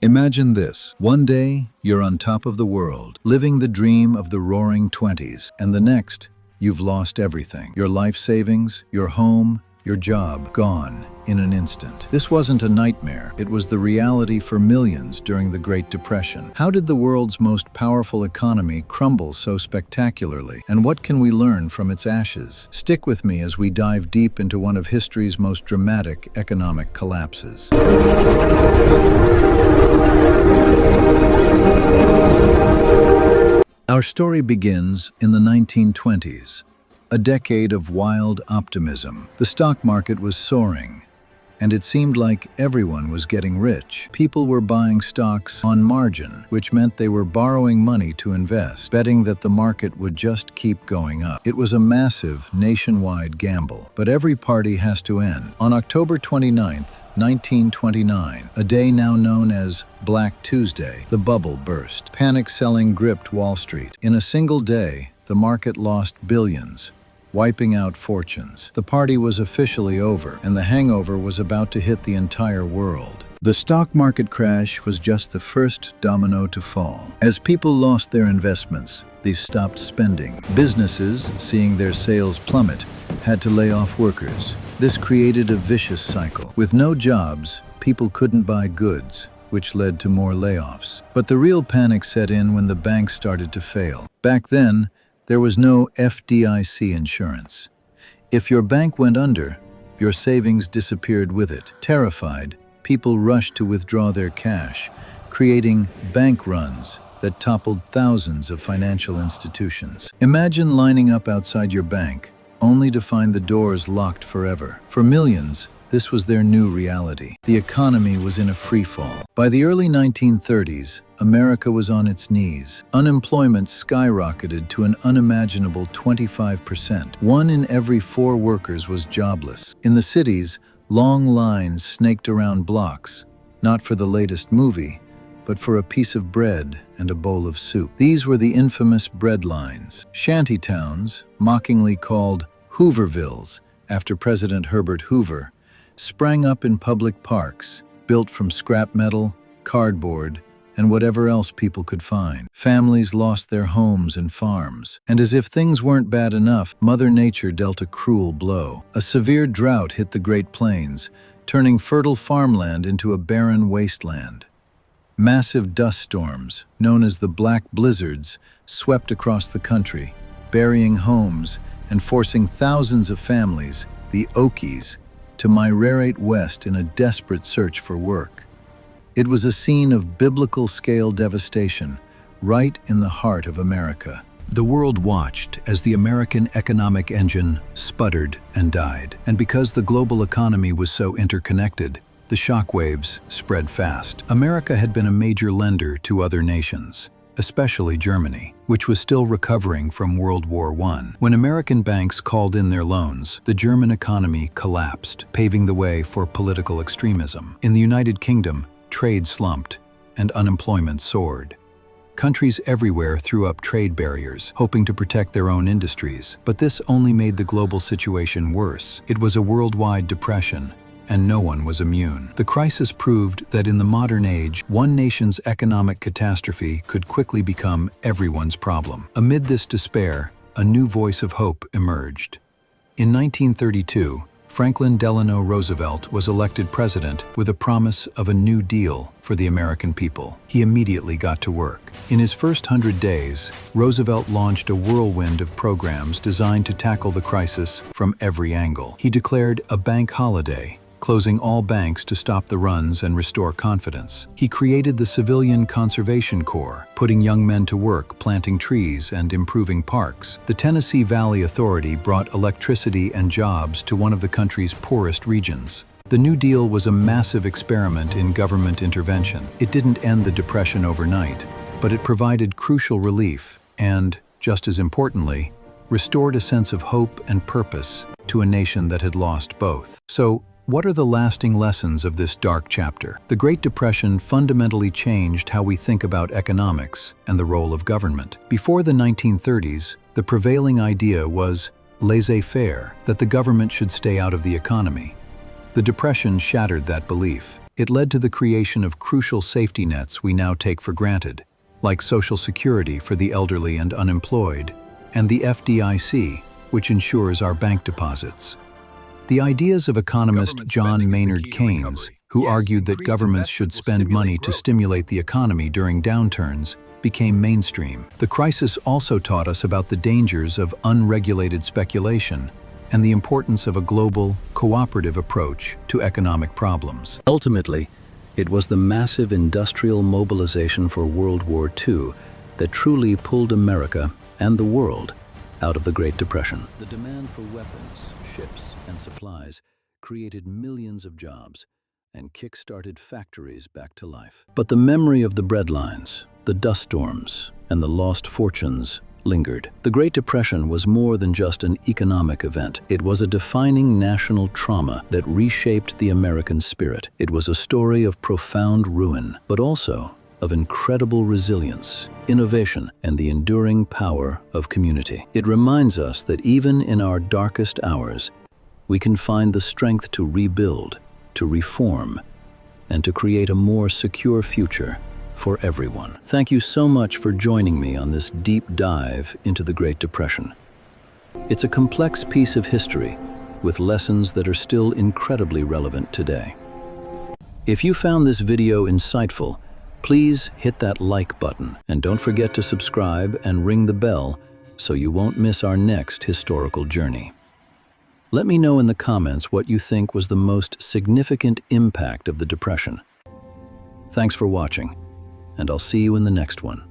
Imagine this. One day, you're on top of the world, living the dream of the roaring 20s, and the next, you've lost everything. Your life savings, your home, your job, gone in an instant. This wasn't a nightmare. It was the reality for millions during the Great Depression. How did the world's most powerful economy crumble so spectacularly? And what can we learn from its ashes? Stick with me as we dive deep into one of history's most dramatic economic collapses. Our story begins in the 1920s, a decade of wild optimism. The stock market was soaring, and it seemed like everyone was getting rich. People were buying stocks on margin, which meant they were borrowing money to invest, betting that the market would just keep going up. It was a massive, nationwide gamble, but every party has to end. On October 29th, 1929, a day now known as Black Tuesday, the bubble burst. Panic selling gripped Wall Street. In a single day, the market lost billions, wiping out fortunes. The party was officially over, and the hangover was about to hit the entire world. The stock market crash was just the first domino to fall. As people lost their investments, they stopped spending. Businesses, seeing their sales plummet, had to lay off workers. This created a vicious cycle. With no jobs, people couldn't buy goods, which led to more layoffs. But the real panic set in when the banks started to fail. Back then, there was no FDIC insurance. If your bank went under, your savings disappeared with it. Terrified, people rushed to withdraw their cash, creating bank runs that toppled thousands of financial institutions. Imagine lining up outside your bank, only to find the doors locked forever. For millions, this was their new reality. The economy was in a free fall. By the early 1930s, America was on its knees. Unemployment skyrocketed to an unimaginable 25%. 1 in every 4 workers was jobless. In the cities, long lines snaked around blocks, not for the latest movie, but for a piece of bread and a bowl of soup. These were the infamous bread lines. Shanty towns, mockingly called Hoovervilles after President Herbert Hoover, sprang up in public parks, built from scrap metal, cardboard, and whatever else people could find. Families lost their homes and farms. And as if things weren't bad enough, Mother Nature dealt a cruel blow. A severe drought hit the Great Plains, turning fertile farmland into a barren wasteland. Massive dust storms, known as the Black Blizzards, swept across the country, burying homes and forcing thousands of families, the Okies, to migrate west in a desperate search for work. It was a scene of biblical-scale devastation, right in the heart of America. The world watched as the American economic engine sputtered and died. And because the global economy was so interconnected, the shockwaves spread fast. America had been a major lender to other nations, especially Germany, which was still recovering from World War I. When American banks called in their loans, the German economy collapsed, paving the way for political extremism. In the United Kingdom, trade slumped and unemployment soared. Countries everywhere threw up trade barriers, hoping to protect their own industries. But this only made the global situation worse. It was a worldwide depression, and no one was immune. The crisis proved that in the modern age, one nation's economic catastrophe could quickly become everyone's problem. Amid this despair, a new voice of hope emerged. In 1932, Franklin Delano Roosevelt was elected president with a promise of a New Deal for the American people. He immediately got to work. In his first 100 days, Roosevelt launched a whirlwind of programs designed to tackle the crisis from every angle. He declared a bank holiday, closing all banks to stop the runs and restore confidence. He created the Civilian Conservation Corps, putting young men to work planting trees and improving parks. The Tennessee Valley Authority brought electricity and jobs to one of the country's poorest regions. The New Deal was a massive experiment in government intervention. It didn't end the Depression overnight, but it provided crucial relief and, just as importantly, restored a sense of hope and purpose to a nation that had lost both. So, what are the lasting lessons of this dark chapter? The Great Depression fundamentally changed how we think about economics and the role of government. Before the 1930s, the prevailing idea was laissez-faire, that the government should stay out of the economy. The Depression shattered that belief. It led to the creation of crucial safety nets we now take for granted, like Social Security for the elderly and unemployed, and the FDIC, which ensures our bank deposits. The ideas of economist John Maynard Keynes, who argued that governments should spend money to stimulate the economy during downturns, became mainstream. The crisis also taught us about the dangers of unregulated speculation and the importance of a global, cooperative approach to economic problems. Ultimately, it was the massive industrial mobilization for World War II that truly pulled America and the world out of the Great Depression. The demand for weapons, ships, and supplies created millions of jobs and kick-started factories back to life. But the memory of the breadlines, the dust storms, and the lost fortunes lingered. The Great Depression was more than just an economic event. It was a defining national trauma that reshaped the American spirit. It was a story of profound ruin, but also of incredible resilience, innovation, and the enduring power of community. It reminds us that even in our darkest hours, we can find the strength to rebuild, to reform, and to create a more secure future for everyone. Thank you so much for joining me on this deep dive into the Great Depression. It's a complex piece of history with lessons that are still incredibly relevant today. If you found this video insightful, please hit that like button and don't forget to subscribe and ring the bell so you won't miss our next historical journey. Let me know in the comments what you think was the most significant impact of the Depression. Thanks for watching, and I'll see you in the next one.